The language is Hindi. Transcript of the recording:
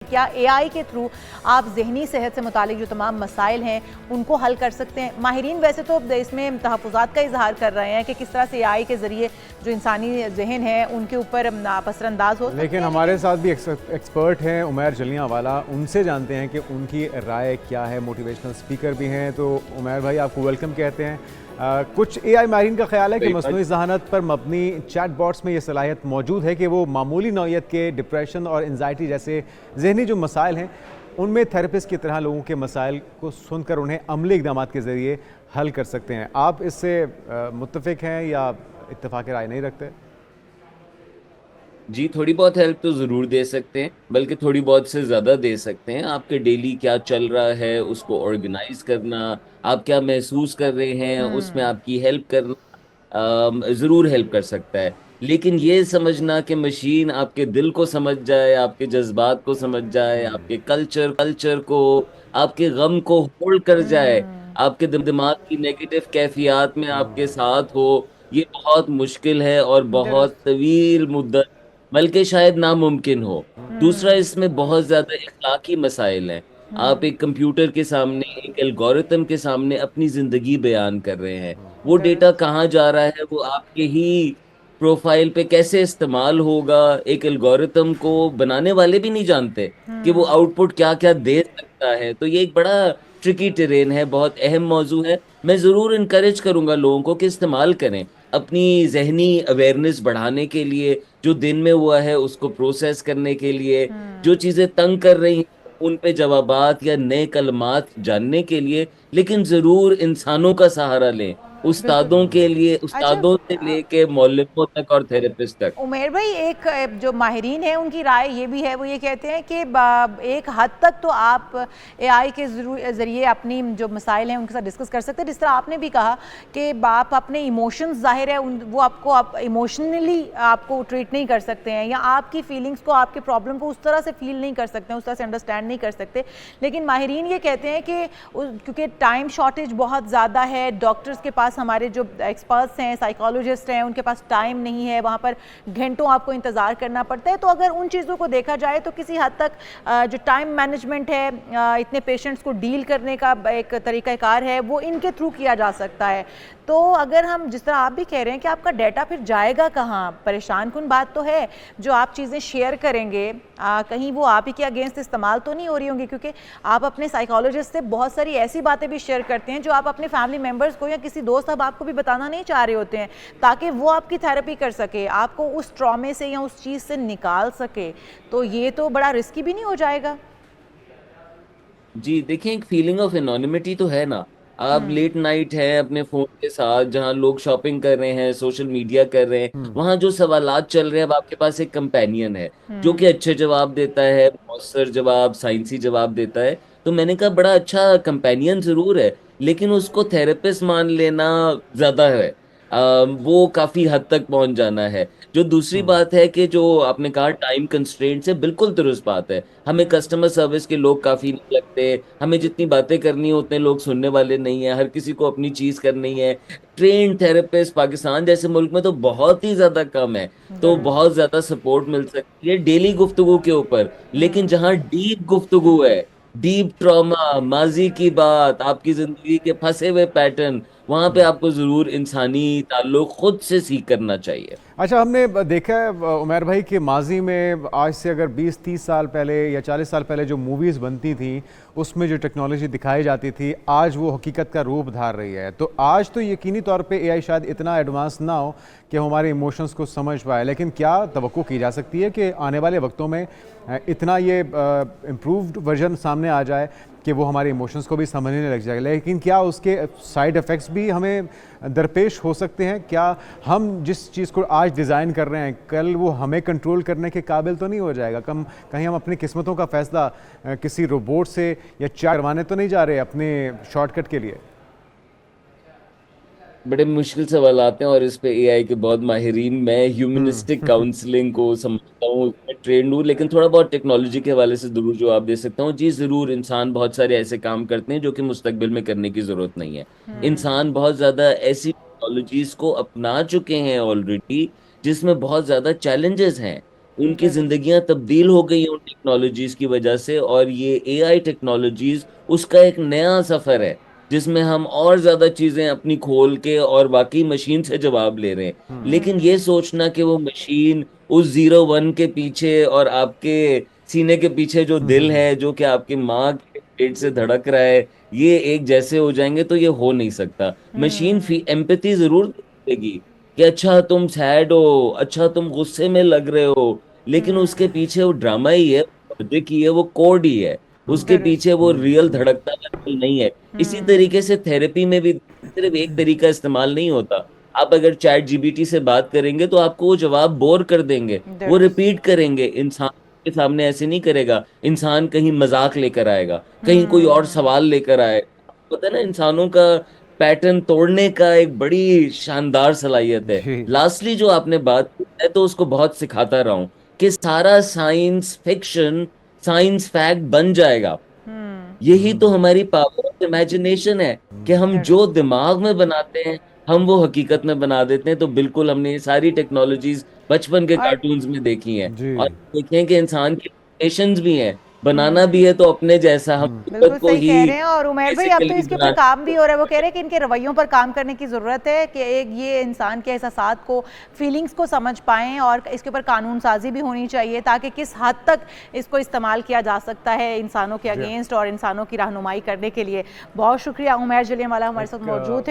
क्या एआई के थ्रू आप ज़हनी सेहत से मुतालिक जो तमाम मसाइल हैं उनको हल कर सकते हैं? माहिरीन वैसे तो इसमें तहफ़्फ़ुज़ात का इजहार कर रहे हैं कि किस तरह से एआई के ज़रिए जो इंसानी जहन है उनके ऊपर आप असरअंदाज हो सकते हैं। लेकिन हमारे साथ भी एक्सपर्ट हैं उमैर जलियांवाला, उनसे जानते हैं कि उनकी राय क्या है। मोटिवेशनल स्पीकर भी हैं। तो उमैर भाई, आपको वेलकम कहते हैं। कुछ एआई माहिरीन का ख्याल है कि मसनूई ज़हानत पर मबनी चैट बॉट्स में ये सलाहियत मौजूद है कि वो मामूली नौइयत के डिप्रेशन और एंजाइटी जैसे जहनी जो मसाइल हैं उनमें थेरेपिस्ट की तरह लोगों के मसाइल को सुनकर उन्हें अमली इक़दाम के ज़रिए हल कर सकते हैं। आप इससे मुत्तफ़िक हैं या इत्तेफ़ाक़ राय नहीं रखते? जी, थोड़ी बहुत हेल्प तो ज़रूर दे सकते हैं, बल्कि थोड़ी बहुत से ज़्यादा दे सकते हैं। आपके डेली क्या चल रहा है उसको ऑर्गेनाइज करना, आप क्या महसूस कर रहे हैं उसमें आपकी हेल्प करना ज़रूर हेल्प कर सकता है। लेकिन ये समझना कि मशीन आपके दिल को समझ जाए, आपके जज्बात को समझ जाए, आपके कल्चर को, आपके गम को होल्ड कर जाए, आपके दिमाग की नेगेटिव कैफियत में आपके साथ हो, ये बहुत मुश्किल है और बहुत दुरुस्त। तवील मुद्दत, बल्कि शायद नामुमकिन हो। दूसरा, इसमें बहुत ज्यादा इखलाकी मसाइल हैं। आप एक कंप्यूटर के सामने, एक एल्गोरिथम के सामने अपनी जिंदगी बयान कर रहे हैं। वो डेटा दुरुस्त। कहाँ जा रहा है, वो आपके ही प्रोफाइल पे कैसे इस्तेमाल होगा, एक एल्गोरिथम को बनाने वाले भी नहीं जानते कि वो आउटपुट क्या क्या दे सकता है। तो ये एक बड़ा ट्रिकी टेरेन है, बहुत अहम मौजू है। मैं जरूर इनकरेज करूंगा लोगों को कि इस्तेमाल करें अपनी जहनी अवेयरनेस बढ़ाने के लिए, जो दिन में हुआ है उसको प्रोसेस करने के लिए, जो चीजें तंग कर रही हैं उन पे जवाबात या नए कलमात जानने के लिए। लेकिन जरूर इंसानों का सहारा लें, बिल्कुल। उस्तादों के लिए, अच्छा, उस्तादों से लेके मौल्लिमों तक और थेरेपिस्ट तक। उमेर भाई, एक जो माहिरीन हैं उनकी राय ये भी है, वो ये कहते हैं कि एक हद तक तो आप एआई के ज़रिए अपनी जो मसाइल हैं उनके साथ डिस्कस कर सकते हैं। जिस तरह आपने भी कहा कि आप अपने इमोशंस ज़ाहिर है वो आपको आप इमोशनली आपको ट्रीट नहीं कर सकते हैं, या आपकी फीलिंग्स को, आपके प्रॉब्लम को उस तरह से फील नहीं कर सकते हैं, उस तरह से अंडरस्टैंड नहीं कर सकते। लेकिन माहिरीन ये कहते हैं कि क्योंकि टाइम शॉर्टेज बहुत ज़्यादा है, डॉक्टर्स के पास, हमारे जो एक्सपर्ट्स हैं, साइकोलॉजिस्ट हैं, उनके पास टाइम नहीं है, वहाँ पर घंटों आपको इंतज़ार करना पड़ता है। तो अगर उन चीज़ों को देखा जाए तो किसी हद तक जो टाइम मैनेजमेंट है, इतने पेशेंट्स को डील करने का एक तरीक़ाकार है, वो इनके थ्रू किया जा सकता है। तो अगर हम, जिस तरह आप भी कह रहे हैं कि आपका डाटा फिर जाएगा कहाँ, परेशान कुन बात तो है। जो आप चीज़ें शेयर करेंगे कहीं वो आप ही के अगेंस्ट इस्तेमाल तो नहीं हो रही होंगी, क्योंकि आप अपने साइकोलॉजिस्ट से बहुत सारी ऐसी बातें भी शेयर करते हैं जो आप अपने फैमिली मेम्बर्स को या किसी दोस्त अब आपको भी बताना नहीं चाह रहे होते हैं, ताकि वो आपकी थेरेपी कर सके, आपको उस ट्रॉमे से या उस चीज़ से निकाल सके। तो ये तो बड़ा रिस्की भी नहीं हो जाएगा? जी देखिए, एक फीलिंग ऑफ एनोनिमिटी तो है ना। आप लेट नाइट है अपने फोन के साथ, जहां लोग शॉपिंग कर रहे हैं, सोशल मीडिया कर रहे हैं, वहां जो सवालात चल रहे हैं, अब आपके पास एक कंपेनियन है जो कि अच्छे जवाब देता है, मौसर जवाब, साइंसी जवाब देता है। तो मैंने कहा बड़ा अच्छा कंपेनियन जरूर है, लेकिन उसको थेरेपिस्ट मान लेना ज्यादा है। वो काफी हद तक पहुंच जाना है। जो दूसरी बात है कि जो आपने कहा टाइम कंस्ट्रेंट से, बिल्कुल दुरुस्त बात है। हमें कस्टमर सर्विस के लोग काफी नहीं लगते, हमें जितनी बातें करनी है उतने लोग सुनने वाले नहीं है, हर किसी को अपनी चीज करनी है। ट्रेन थेरेपिस्ट पाकिस्तान जैसे मुल्क में तो बहुत ही ज्यादा कम है। तो दुरुस्त। बहुत ज्यादा सपोर्ट मिल सकती है डेली गुफ्तगू के ऊपर। लेकिन जहाँ डीप गुफ्तगू है, डीप ट्रॉमा, माजी की बात, आपकी जिंदगी के फंसे हुए पैटर्न, वहां पे आपको जरूर इंसानी ताल्लुक खुद से सीख करना चाहिए। अच्छा, हमने देखा है उमैर भाई कि माजी में आज से अगर 20-30 साल पहले या 40 साल पहले जो मूवीज़ बनती थी उसमें जो टेक्नोलॉजी दिखाई जाती थी, आज वो हकीकत का रूप धार रही है। तो आज तो यकीनी तौर पे एआई शायद इतना एडवांस ना हो कि हमारे इमोशंस को समझ पाए, लेकिन क्या तवक्को की जा सकती है कि आने वाले वक्तों में इतना ये इम्प्रूव्ड वर्जन सामने आ जाए कि वो हमारे इमोशंस को भी समझने लग जाएगा? लेकिन क्या उसके साइड इफ़ेक्ट्स भी हमें दरपेश हो सकते हैं? क्या हम जिस चीज़ को आज डिज़ाइन कर रहे हैं, कल वो हमें कंट्रोल करने के काबिल तो नहीं हो जाएगा? कहीं हम अपनी किस्मतों का फ़ैसला किसी रोबोट से या चाय करवाने तो नहीं जा रहे अपने शॉर्टकट के लिए? बड़े मुश्किल सवाल आते हैं और इस पे एआई के बहुत माहिरीन। मैं ह्यूमनिस्टिक काउंसलिंग को समझता हूँ, मैं ट्रेंड हूँ, लेकिन थोड़ा बहुत टेक्नोलॉजी के हवाले से जरूर जवाब दे सकता हूँ। जी जरूर, इंसान बहुत सारे ऐसे काम करते हैं जो कि मुस्तकबिल में करने की जरूरत नहीं है। इंसान बहुत ज्यादा ऐसी टेक्नोलॉजीज को अपना चुके हैं ऑलरेडी जिसमें बहुत ज्यादा चैलेंजेस हैं। उनकी जिंदगियां तब्दील हो गई हैं उन टेक्नोलॉजीज की वजह से, और ये एआई टेक्नोलॉजीज उसका एक नया सफर है जिसमें हम और ज्यादा चीजें अपनी खोल के और बाकी मशीन से जवाब ले रहे हैं। लेकिन ये सोचना कि वो मशीन उस 0-1 के पीछे और आपके सीने के पीछे जो दिल है जो कि आपकी माँ के पेट से धड़क रहा है, ये एक जैसे हो जाएंगे, तो ये हो नहीं सकता। मशीन एम्पैथी जरूर देगी कि अच्छा तुम सैड हो, अच्छा तुम गुस्से में लग रहे हो, लेकिन उसके पीछे वो ड्रामा ही है, लॉजिक ही है, वो कोड ही है, उसके पीछे वो रियल धड़कता हुआ दिल नहीं है। इसी तरीके से थेरेपी में भी सिर्फ एक तरीका इस्तेमाल नहीं होता। आप अगर चैट जीपीटी से बात करेंगे तो आपको वो जवाब बोर कर देंगे, वो रिपीट करेंगे। इंसान के सामने ऐसे नहीं करेगा, इंसान कहीं मजाक लेकर आएगा, कहीं कोई और सवाल लेकर आएगा। पता है ना, इंसानों का पैटर्न तोड़ने का एक बड़ी शानदार सलाहियत है। जी लास्टली जो आपने बात की, मैं तो उसको बहुत सिखाता रहा हूँ कि सारा साइंस फिक्शन साइंस फैक्ट बन जाएगा। यही तो हमारी पावर ऑफ इमेजिनेशन है कि हम जो दिमाग में बनाते हैं हम वो हकीकत में बना देते हैं। तो बिल्कुल हमने ये सारी टेक्नोलॉजीज बचपन के और कार्टून्स में देखी हैं, जी और देखें कि इंसान की पेशेंस भी हैं, बनाना भी है तो अपने जैसा, हम बिल्कुल कुदरत को सही कह ही रहे हैं। और उमैर भाई अब तो बेसिकली इसके ऊपर बना। काम भी हो रहा है, वो कह रहे हैं कि इनके रवैयों पर काम करने की ज़रूरत है कि एक ये इंसान के एहसासात को, फीलिंग्स को समझ पाएं, और इसके ऊपर कानून साजी भी होनी चाहिए ताकि किस हद तक इसको इस्तेमाल किया जा सकता है इंसानों के अगेंस्ट और इंसानों की रहनुमाई करने के लिए। बहुत शुक्रिया, उमैर जलियांवाला हमारे साथ मौजूद थे।